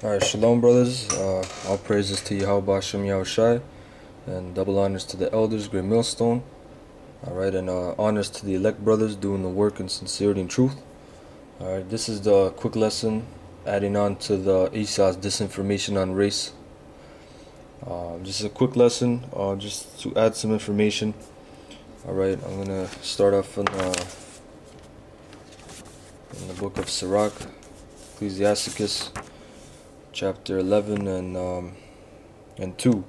Alright, shalom brothers, all praises to Yahweh Hashem Yahushai, and double honors to the elders, great millstone. Alright, and honors to the elect brothers doing the work in sincerity and truth. Alright, this is the quick lesson adding on to the Esau's disinformation on race. Just a quick lesson, just to add some information. Alright, I'm gonna start off in the book of Sirach, Ecclesiasticus, chapter 11 and 2.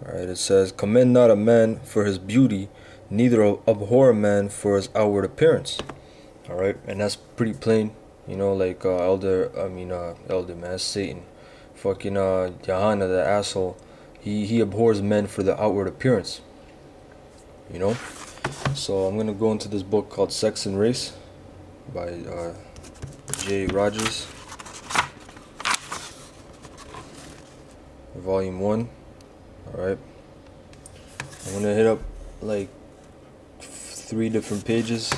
Alright, it says, "Commend not a man for his beauty, neither abhor a man for his outward appearance." Alright, and that's pretty plain, you know, like elder man, Satan. Fucking Johanna, the asshole, he abhors men for the outward appearance. You know? So I'm gonna go into this book called Sex and Race by J. Rogers. Volume 1. Alright, I'm gonna hit up like 3 different pages.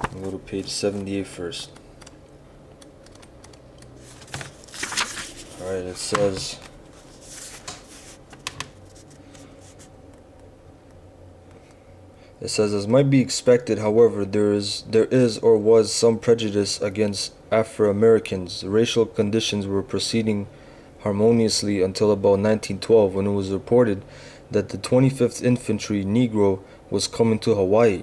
I'm gonna go to page 78 first. Alright, it says, as might be expected, however, there is or was some prejudice against Afro-Americans. Racial conditions were proceeding harmoniously until about 1912, when it was reported that the 25th Infantry Negro was coming to Hawaii.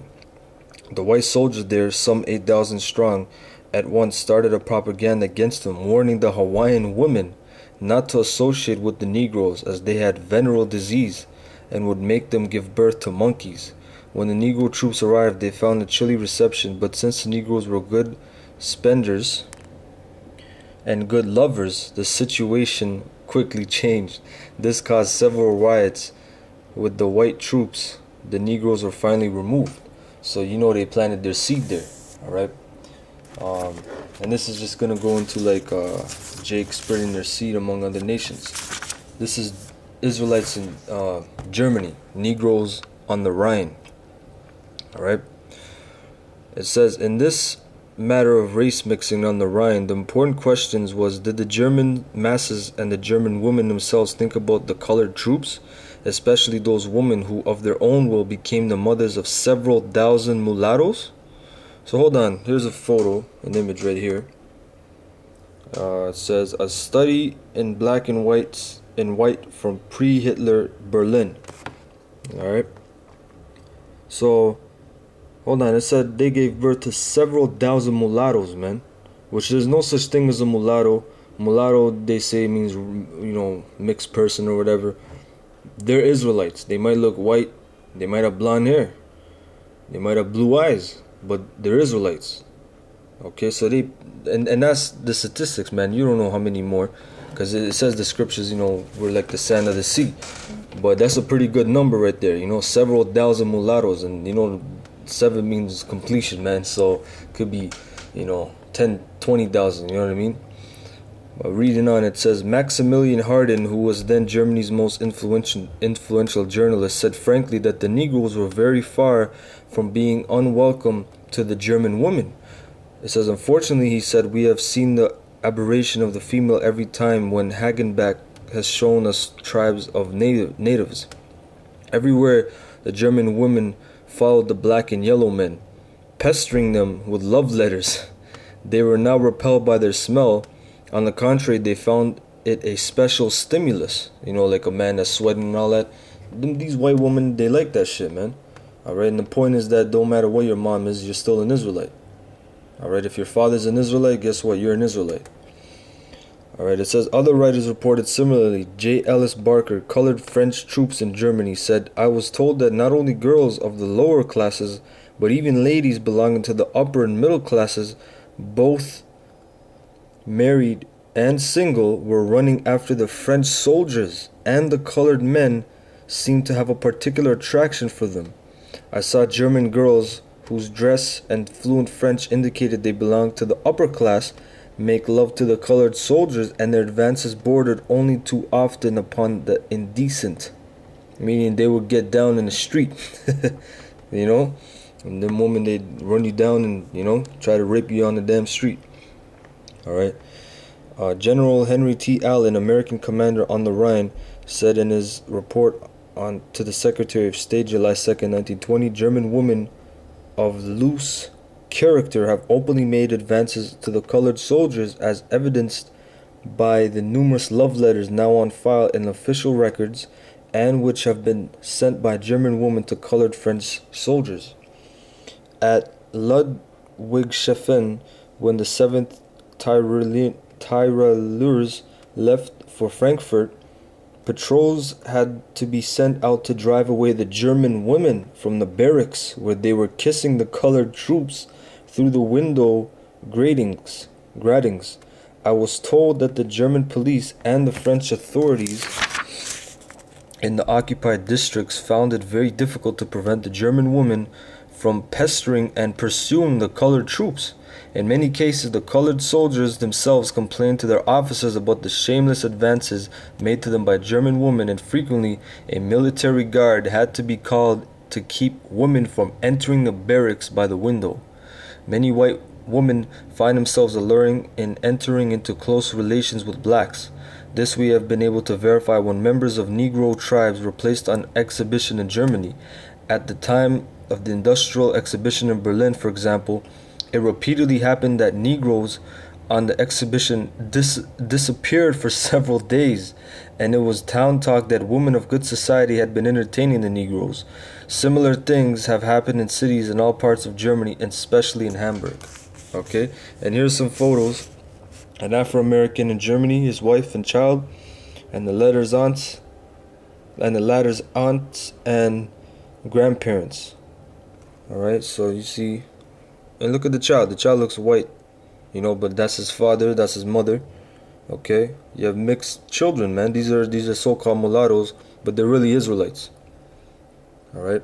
The white soldiers there, some 8,000 strong, at once started a propaganda against them, warning the Hawaiian women not to associate with the Negroes, as they had venereal disease and would make them give birth to monkeys. When the Negro troops arrived, they found a chilly reception, but since the Negroes were good spenders and good lovers, the situation quickly changed. This caused several riots with the white troops. The Negroes were finally removed. So you know they planted their seed there. Alright? And this is just gonna go into like Jake spreading their seed among other nations. This is Israelites in Germany, Negroes on the Rhine. Alright? It says, in this matter of race mixing on the Rhine, the important questions was, did the German masses and the German women themselves think about the colored troops, especially those women who of their own will became the mothers of several thousand mulattoes? So hold on, here's a photo, an image right here. It says, a study in black and white from pre-Hitler Berlin. Alright, so hold on, it said they gave birth to several thousand mulattoes, man. Which there's no such thing as a mulatto. Mulatto, they say, means, you know, mixed person or whatever. They're Israelites. They might look white. They might have blonde hair. They might have blue eyes. But they're Israelites. Okay, so they... And that's the statistics, man. You don't know how many more. Because it says the scriptures, you know, we're like the sand of the sea. But that's a pretty good number right there. You know, several thousand mulattoes. And, you know... 7 means completion, man, so it could be, you know, 10, 20,000, you know what I mean? Reading on, it says, Maximilian Harden, who was then Germany's most influential journalist, said frankly that the Negroes were very far from being unwelcome to the German women. It says, unfortunately, he said, we have seen the aberration of the female every time when Hagenbeck has shown us tribes of natives. Everywhere the German women followed the black and yellow men, pestering them with love letters. They were now repelled by their smell. On the contrary, they found it a special stimulus. You know, like a man that's sweating and all that. These white women, they like that shit, man. Alright, and the point is that don't matter what your mom is, you're still an Israelite. Alright, if your father's an Israelite, guess what? You're an Israelite. Alright, it says, other writers reported similarly. J. Ellis Barker, colored French troops in Germany, said, I was told that not only girls of the lower classes, but even ladies belonging to the upper and middle classes, both married and single, were running after the French soldiers, and the colored men seemed to have a particular attraction for them. I saw German girls whose dress and fluent French indicated they belonged to the upper class make love to the colored soldiers, and their advances bordered only too often upon the indecent, meaning they would get down in the street, you know, and the moment they'd run you down and, you know, try to rape you on the damn street. Alright, General Henry T. Allen, American commander on the Rhine, said in his report to the Secretary of State July 2nd, 1920, German women of loose character have openly made advances to the colored soldiers, as evidenced by the numerous love letters now on file in official records and which have been sent by German women to colored French soldiers. At Ludwigshafen, when the 7th Tirailleurs left for Frankfurt, patrols had to be sent out to drive away the German women from the barracks, where they were kissing the colored troops through the window gratings. I was told that the German police and the French authorities in the occupied districts found it very difficult to prevent the German women from pestering and pursuing the colored troops. In many cases, the colored soldiers themselves complained to their officers about the shameless advances made to them by German women, and frequently a military guard had to be called to keep women from entering the barracks by the window. Many white women find themselves alluring in entering into close relations with blacks. This we have been able to verify when members of Negro tribes were placed on exhibition in Germany. At the time of the Industrial Exhibition in Berlin, for example, it repeatedly happened that Negroes on the exhibition disappeared for several days, and it was town talk that women of good society had been entertaining the Negroes. Similar things have happened in cities in all parts of Germany, and especially in Hamburg. Okay, and here's some photos. An Afro-American in Germany, his wife and child, and the latter's aunts and grandparents. Alright, so you see, and look at the child. The child looks white, but that's his father, that's his mother. Okay, you have mixed children, man. These are so-called mulattoes, but they're really Israelites. Alright.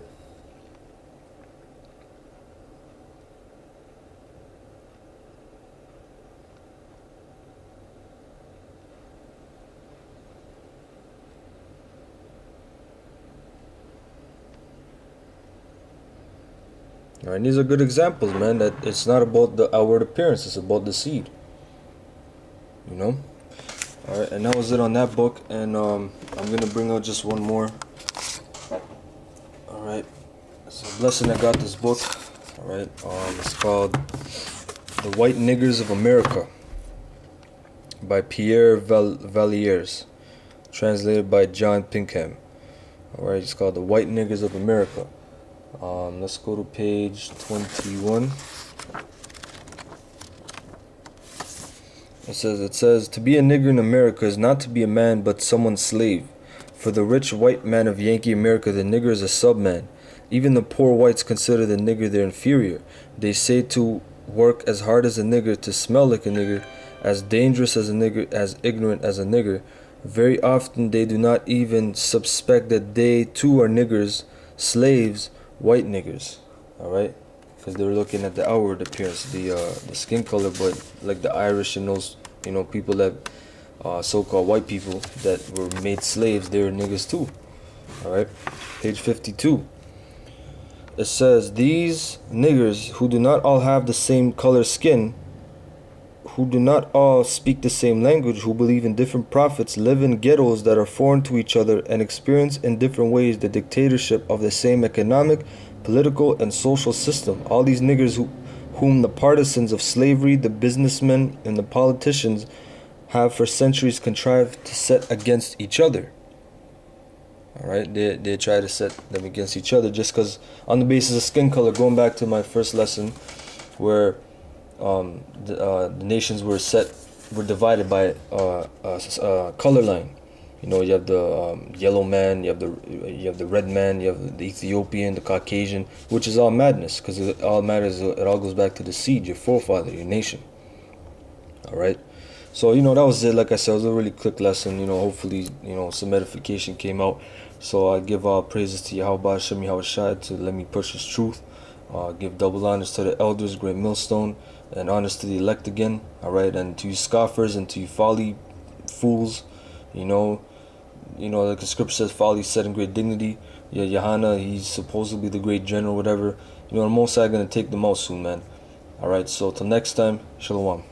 Alright, these are good examples, man, that it's not about the outward appearance, it's about the seed. Alright, and that was it on that book, and I'm gonna bring out just one more. Alright, it's a blessing I got this book. Alright, it's called The White Niggers of America by Pierre Vallières, translated by John Pinkham. Alright, it's called The White Niggers of America. Let's go to page 21. It says, to be a nigger in America is not to be a man but someone's slave. For the rich white man of Yankee America, the nigger is a subman. Even the poor whites consider the nigger their inferior. They say to work as hard as a nigger, to smell like a nigger, as dangerous as a nigger, as ignorant as a nigger. Very often they do not even suspect that they too are niggers, slaves, white niggers. Alright, because they're looking at the outward appearance, the skin color, but like the Irish and those people that so-called white people that were made slaves, they're niggers too. Alright, page 52. It says, these niggers, who do not all have the same color skin, who do not all speak the same language, who believe in different prophets, live in ghettos that are foreign to each other, and experience in different ways the dictatorship of the same economic, political, and social system. All these niggers whom the partisans of slavery, the businessmen, and the politicians have for centuries contrived to set against each other. Alright, they try to set them against each other just because on the basis of skin color, going back to my first lesson where the nations were divided by a color line. You have the yellow man, you have the red man, you have the Ethiopian, the Caucasian, which is all madness, because it all matters. It all goes back to the seed, your forefather, your nation. All right. So that was it. Like I said, it was a really quick lesson. Hopefully some edification came out. So I give all praises to Yahweh Shem Yahushai to let me push His truth. Give double honors to the elders, great millstone, and honors to the elect again. All right, and to you scoffers and to you folly fools, like the scripture says, folly set in great dignity. Yeah, Yohana, he's supposed to be the great general, whatever. The Most High gonna take them out soon, man. All right, so till next time, Shalom.